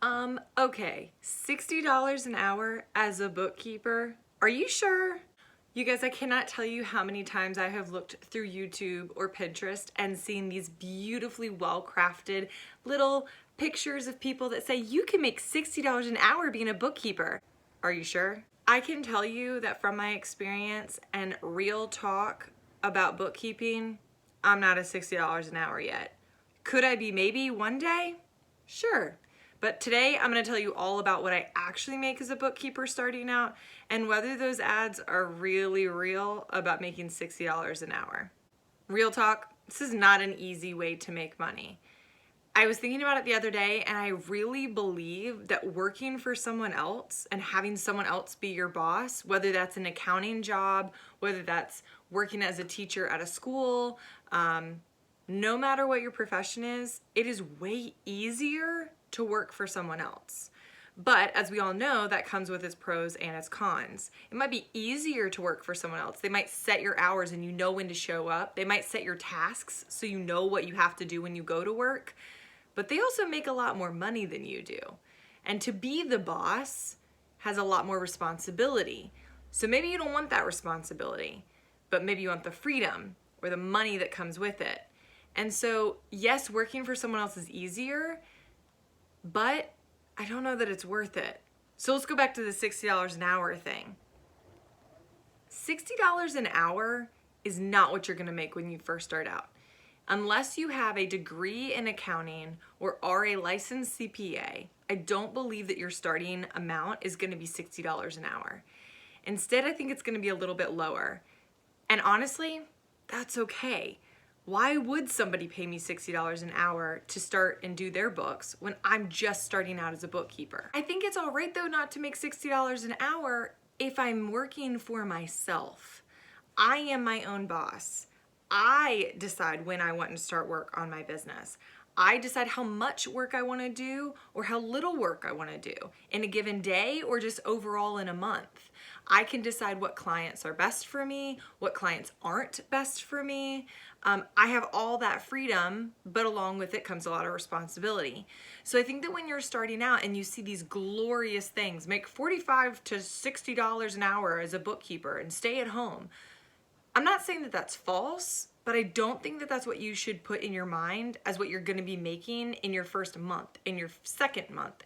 Okay, $60 an hour as a bookkeeper. Are you sure? You guys, I cannot tell you how many times I have looked through YouTube or Pinterest and seen these beautifully well-crafted little pictures of people that say you can make $60 an hour being a bookkeeper. Are you sure? I can tell you that from my experience and real talk about bookkeeping, I'm not at $60 an hour yet. Could I be maybe one day? Sure. But today I'm going to tell you all about what I actually make as a bookkeeper starting out and whether those ads are really real about making $60 an hour. Real talk, this is not an easy way to make money. I was thinking about it the other day and I really believe that working for someone else and having someone else be your boss, whether that's an accounting job, whether that's working as a teacher at a school, no matter what your profession is, it is way easier to work for someone else. But as we all know, that comes with its pros and its cons. It might be easier to work for someone else. They might set your hours and you know when to show up. They might set your tasks so you know what you have to do when you go to work. But they also make a lot more money than you do. And to be the boss has a lot more responsibility. So maybe you don't want that responsibility, but maybe you want the freedom or the money that comes with it. And so, yes, working for someone else is easier, but I don't know that it's worth it. So let's go back to the $60 an hour thing. $60 an hour is not what you're gonna make when you first start out. Unless you have a degree in accounting or are a licensed CPA, I don't believe that your starting amount is gonna be $60 an hour. Instead, I think it's gonna be a little bit lower. And honestly, that's okay. Why would somebody pay me $60 an hour to start and do their books when I'm just starting out as a bookkeeper? I think it's all right though not to make $60 an hour if I'm working for myself. I am my own boss. I decide when I want to start work on my business. I decide how much work I want to do or how little work I want to do in a given day or just overall in a month. I can decide what clients are best for me, what clients aren't best for me. I have all that freedom, but along with it comes a lot of responsibility. So I think that when you're starting out and you see these glorious things, make $45 to $60 an hour as a bookkeeper and stay at home. I'm not saying that that's false, but I don't think that that's what you should put in your mind as what you're gonna be making in your first month, in your second month,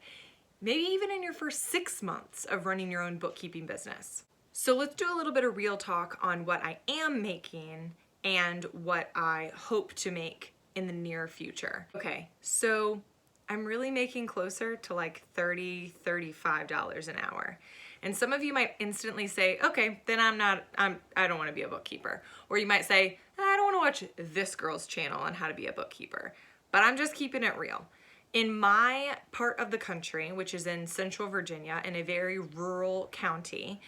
maybe even in your first 6 months of running your own bookkeeping business. So let's do a little bit of real talk on what I am making and what I hope to make in the near future. Okay, so I'm really making closer to like $30, $35 an hour. And some of you might instantly say, okay, then I don't want to be a bookkeeper. Or you might say, I don't want to watch this girl's channel on how to be a bookkeeper. But I'm just keeping it real. In my part of the country, which is in Central Virginia, in a very rural county,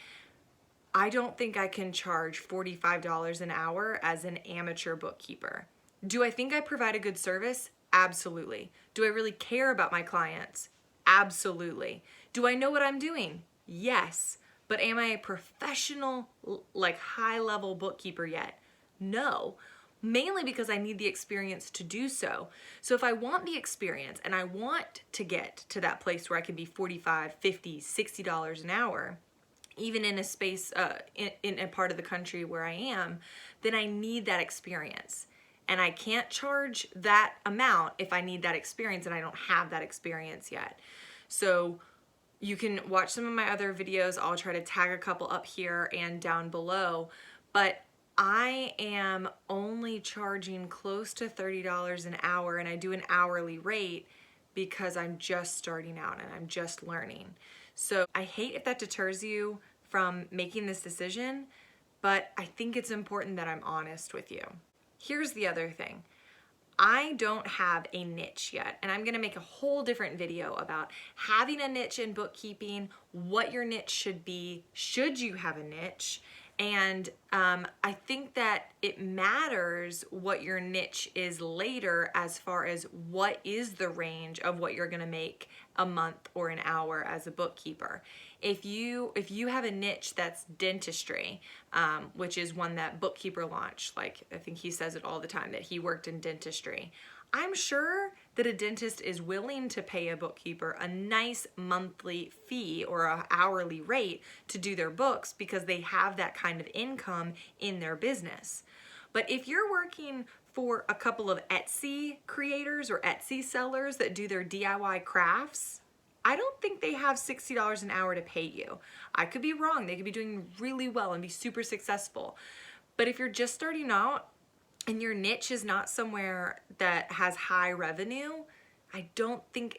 I don't think I can charge $45 an hour as an amateur bookkeeper. Do I think I provide a good service? Absolutely. Do I really care about my clients? Absolutely. Do I know what I'm doing? Yes. But am I a professional, like high-level bookkeeper yet? No. Mainly because I need the experience to do so. So if I want the experience and I want to get to that place where I can be $45, $50, $60 an hour, even in a space, in a part of the country where I am, then I need that experience. And I can't charge that amount if I need that experience and I don't have that experience yet. So you can watch some of my other videos. I'll try to tag a couple up here and down below. But I am only charging close to $30 an hour, and I do an hourly rate because I'm just starting out and I'm just learning. So I hate if that deters you from making this decision, but I think it's important that I'm honest with you. Here's the other thing. I don't have a niche yet, and I'm gonna make a whole different video about having a niche in bookkeeping, what your niche should be, should you have a niche, and I think that it matters what your niche is later as far as what is the range of what you're gonna make a month or an hour as a bookkeeper. If you have a niche that's dentistry, which is one that Bookkeeper launched, like I think he says it all the time, that he worked in dentistry, I'm sure that a dentist is willing to pay a bookkeeper a nice monthly fee or an hourly rate to do their books because they have that kind of income in their business. But if you're working for a couple of Etsy creators or Etsy sellers that do their DIY crafts, I don't think they have $60 an hour to pay you. I could be wrong. They could be doing really well and be super successful. But if you're just starting out and your niche is not somewhere that has high revenue, I don't think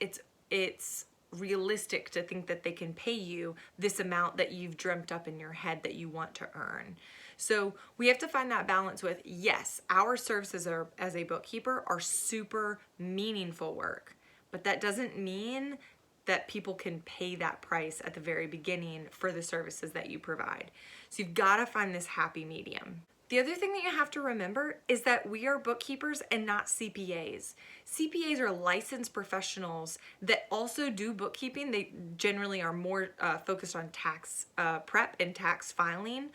it's realistic to think that they can pay you this amount that you've dreamt up in your head that you want to earn. So we have to find that balance with, yes, our services as a bookkeeper are super meaningful work, but that doesn't mean that people can pay that price at the very beginning for the services that you provide. So you've got to find this happy medium. The other thing that you have to remember is that we are bookkeepers and not CPAs. CPAs are licensed professionals that also do bookkeeping. They generally are more focused on tax prep and tax filing.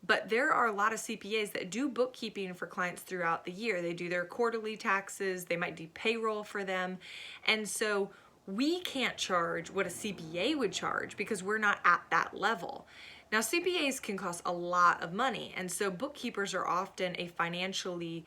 But there are a lot of CPAs that do bookkeeping for clients throughout the year. They do their quarterly taxes, they might do payroll for them. And so we can't charge what a CPA would charge because we're not at that level. Now, CPAs can cost a lot of money, and so bookkeepers are often a financially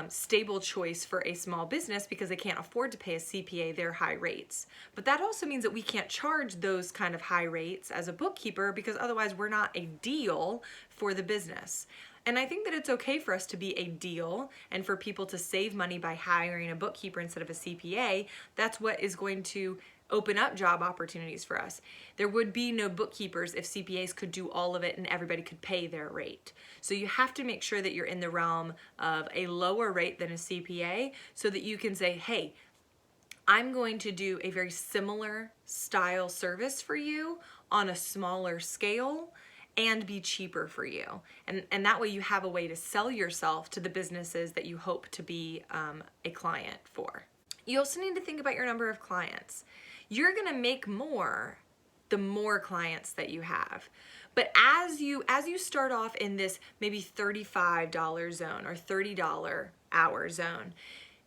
stable choice for a small business because they can't afford to pay a CPA their high rates. But that also means that we can't charge those kind of high rates as a bookkeeper because otherwise we're not a deal for the business. And I think that it's okay for us to be a deal and for people to save money by hiring a bookkeeper instead of a CPA. That's what is going to open up job opportunities for us. There would be no bookkeepers if CPAs could do all of it and everybody could pay their rate. So you have to make sure that you're in the realm of a lower rate than a CPA so that you can say, hey, I'm going to do a very similar style service for you on a smaller scale and be cheaper for you. And that way you have a way to sell yourself to the businesses that you hope to be a client for. You also need to think about your number of clients. You're gonna make more the more clients that you have. But as you start off in this maybe $35 zone or $30 hour zone,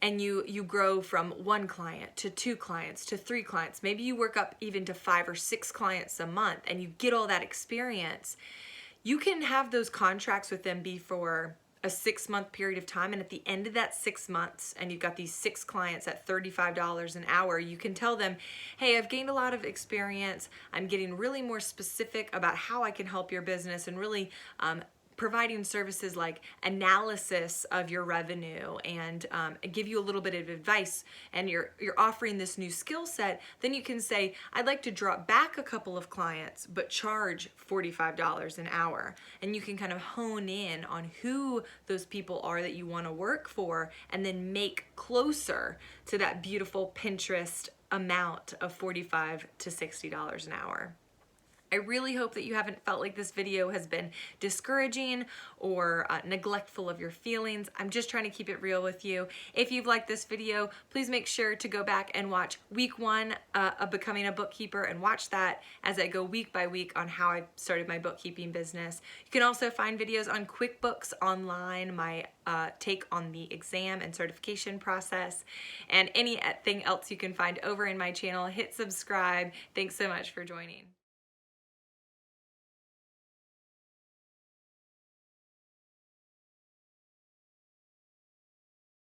and you grow from 1 client to 2 clients to 3 clients, maybe you work up even to 5 or 6 clients a month and you get all that experience, you can have those contracts with them be for a 6-month period of time, and at the end of that 6 months, and you've got these 6 clients at $35 an hour, you can tell them, hey, I've gained a lot of experience, I'm getting really more specific about how I can help your business and really providing services like analysis of your revenue and give you a little bit of advice, and you're offering this new skill set, then you can say, I'd like to drop back a couple of clients but charge $45 an hour. And you can kind of hone in on who those people are that you want to work for and then make closer to that beautiful Pinterest amount of $45 to $60 an hour. I really hope that you haven't felt like this video has been discouraging or neglectful of your feelings. I'm just trying to keep it real with you. If you've liked this video, please make sure to go back and watch week 1 of Becoming a Bookkeeper and watch that as I go week by week on how I started my bookkeeping business. You can also find videos on QuickBooks Online, my take on the exam and certification process, and anything else you can find over in my channel. Hit subscribe. Thanks so much for joining.